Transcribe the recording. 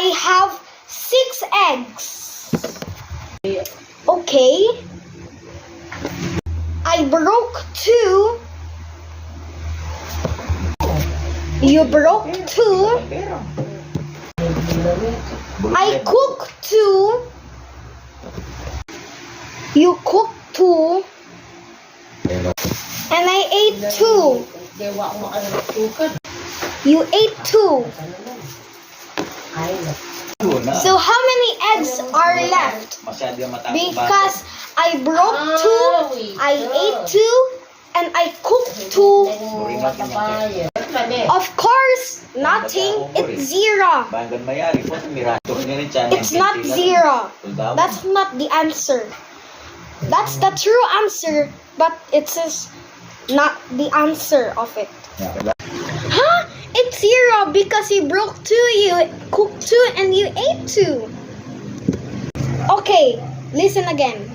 I have 6 eggs. Okay. I broke 2. You broke 2. I cooked 2. You cooked 2. And I ate 2. You ate 2. So how many eggs are left? Because I broke 2, I ate 2, and I cooked 2. Of course, nothing. It's 0. It's not 0. That's not the answer. That's the true answer, but it is not the answer of it. Huh? It's 0 because you broke 2, you cooked 2, and you ate 2. Okay, listen again.